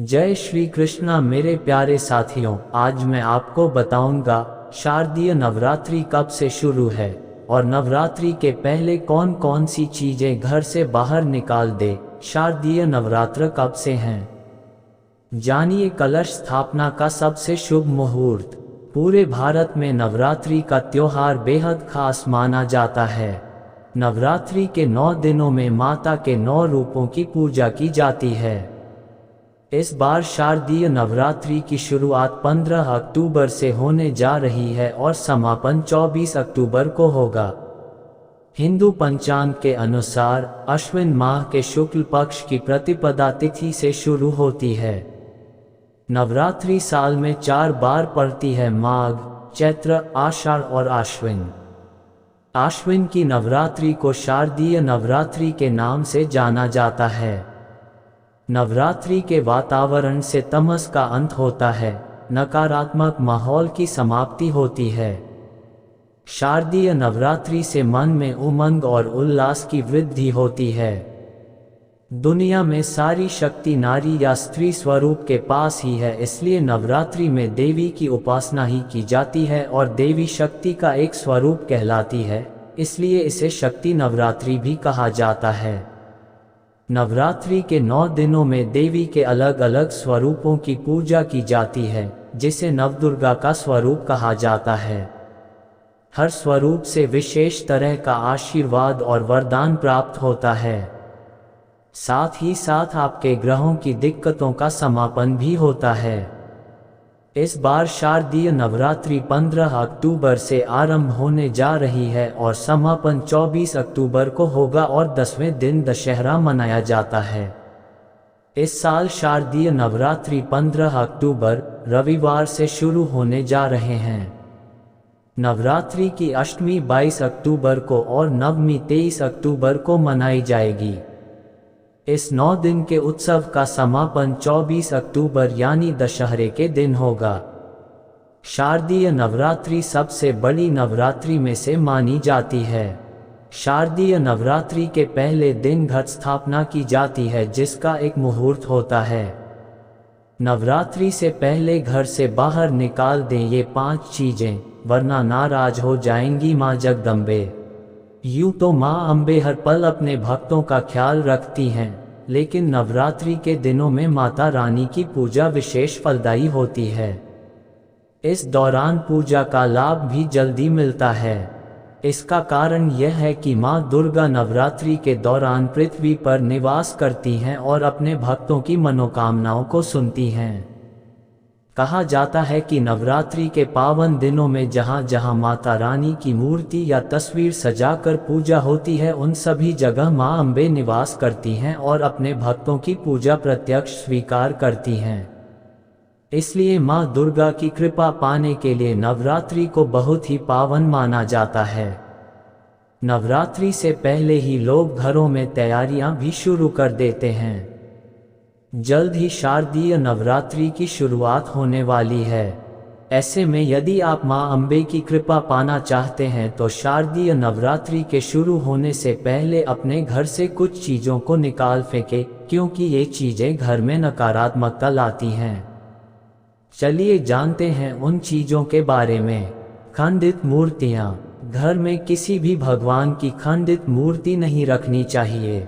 जय श्री कृष्णा मेरे प्यारे साथियों, आज मैं आपको बताऊंगा शारदीय नवरात्रि कब से शुरू है और नवरात्रि के पहले कौन कौन सी चीजें घर से बाहर निकाल दे। शारदीय नवरात्र कब से हैं? जानिए कलश स्थापना का सबसे शुभ मुहूर्त। पूरे भारत में नवरात्रि का त्योहार बेहद खास माना जाता है। नवरात्रि के 9 दिनों में माता के 9 रूपों की पूजा की जाती है। इस बार शारदीय नवरात्रि की शुरुआत 15 अक्टूबर से होने जा रही है और समापन 24 अक्टूबर को होगा। हिंदू पंचांग के अनुसार अश्विन माह के शुक्ल पक्ष की प्रतिपदा तिथि से शुरू होती है। नवरात्रि साल में 4 बार पड़ती है, माघ, चैत्र, आषाढ़ और आश्विन। आश्विन की नवरात्रि को शारदीय नवरात्रि के नाम से जाना जाता है। नवरात्रि के वातावरण से तमस का अंत होता है, नकारात्मक माहौल की समाप्ति होती है। शारदीय नवरात्रि से मन में उमंग और उल्लास की वृद्धि होती है। दुनिया में सारी शक्ति नारी या स्त्री स्वरूप के पास ही है, इसलिए नवरात्रि में देवी की उपासना ही की जाती है और देवी शक्ति का एक स्वरूप कहलाती है, इसलिए इसे शक्ति नवरात्रि भी कहा जाता है। नवरात्रि के 9 दिनों में देवी के अलग अलग स्वरूपों की पूजा की जाती है, जिसे नवदुर्गा का स्वरूप कहा जाता है। हर स्वरूप से विशेष तरह का आशीर्वाद और वरदान प्राप्त होता है। साथ ही साथ आपके ग्रहों की दिक्कतों का समापन भी होता है। इस बार शारदीय नवरात्रि 15 अक्टूबर से आरंभ होने जा रही है और समापन 24 अक्टूबर को होगा और 10वें दिन दशहरा मनाया जाता है। इस साल शारदीय नवरात्रि 15 अक्टूबर रविवार से शुरू होने जा रहे हैं। नवरात्रि की अष्टमी 22 अक्टूबर को और नवमी 23 अक्टूबर को मनाई जाएगी। इस 9 दिन के उत्सव का समापन 24 अक्टूबर यानी दशहरे के दिन होगा। शारदीय नवरात्रि सबसे बड़ी नवरात्रि में से मानी जाती है। शारदीय नवरात्रि के पहले दिन घट स्थापना की जाती है, जिसका एक मुहूर्त होता है। नवरात्रि से पहले घर से बाहर निकाल दें ये 5 चीजें, वरना नाराज हो जाएंगी माँ जगदम्बे। यूं तो माँ अम्बे हर पल अपने भक्तों का ख्याल रखती हैं, लेकिन नवरात्रि के दिनों में माता रानी की पूजा विशेष फलदायी होती है। इस दौरान पूजा का लाभ भी जल्दी मिलता है। इसका कारण यह है कि माँ दुर्गा नवरात्रि के दौरान पृथ्वी पर निवास करती हैं और अपने भक्तों की मनोकामनाओं को सुनती हैं। कहा जाता है कि नवरात्रि के पावन दिनों में जहाँ जहाँ माता रानी की मूर्ति या तस्वीर सजाकर पूजा होती है, उन सभी जगह माँ अम्बे निवास करती हैं और अपने भक्तों की पूजा प्रत्यक्ष स्वीकार करती हैं। इसलिए माँ दुर्गा की कृपा पाने के लिए नवरात्रि को बहुत ही पावन माना जाता है। नवरात्रि से पहले ही लोग घरों में तैयारियां भी शुरू कर देते हैं। जल्द ही शारदीय नवरात्रि की शुरुआत होने वाली है। ऐसे में यदि आप माँ अम्बे की कृपा पाना चाहते हैं तो शारदीय नवरात्रि के शुरू होने से पहले अपने घर से कुछ चीज़ों को निकाल फेंकें, क्योंकि ये चीज़ें घर में नकारात्मकता लाती हैं। चलिए जानते हैं उन चीज़ों के बारे में। खंडित मूर्तियाँ। घर में किसी भी भगवान की खंडित मूर्ति नहीं रखनी चाहिए,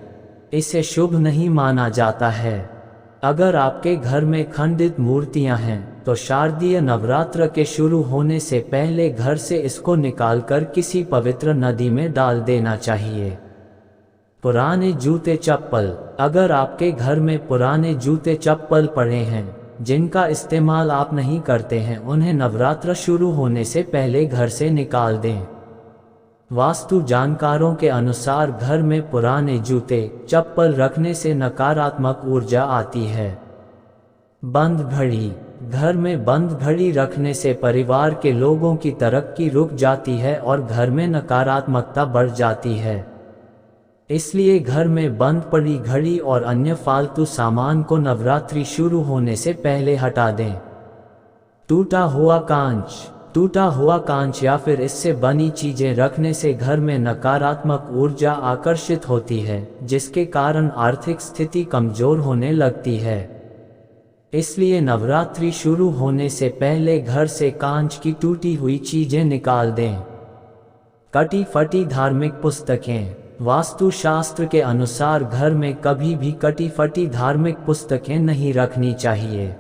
इसे शुभ नहीं माना जाता है। अगर आपके घर में खंडित मूर्तियां हैं तो शारदीय नवरात्र के शुरू होने से पहले घर से इसको निकालकर किसी पवित्र नदी में डाल देना चाहिए। पुराने जूते चप्पल। अगर आपके घर में पुराने जूते चप्पल पड़े हैं जिनका इस्तेमाल आप नहीं करते हैं, उन्हें नवरात्र शुरू होने से पहले घर से निकाल दें। वास्तु जानकारों के अनुसार घर में पुराने जूते चप्पल रखने से नकारात्मक ऊर्जा आती है। बंद घड़ी। घर में बंद घड़ी रखने से परिवार के लोगों की तरक्की रुक जाती है और घर में नकारात्मकता बढ़ जाती है। इसलिए घर में बंद पड़ी घड़ी और अन्य फालतू सामान को नवरात्रि शुरू होने से पहले हटा दें। टूटा हुआ कांच। टूटा हुआ कांच या फिर इससे बनी चीजें रखने से घर में नकारात्मक ऊर्जा आकर्षित होती है, जिसके कारण आर्थिक स्थिति कमजोर होने लगती है। इसलिए नवरात्रि शुरू होने से पहले घर से कांच की टूटी हुई चीजें निकाल दें। कटी फटी धार्मिक पुस्तकें। वास्तुशास्त्र के अनुसार घर में कभी भी कटी फटी धार्मिक पुस्तकें नहीं रखनी चाहिए।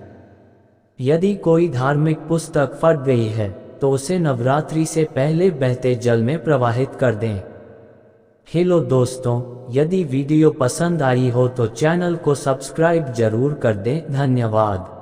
यदि कोई धार्मिक पुस्तक फट गई है तो उसे नवरात्रि से पहले बहते जल में प्रवाहित कर दें। हेलो दोस्तों, यदि वीडियो पसंद आई हो तो चैनल को सब्सक्राइब जरूर कर दें। धन्यवाद।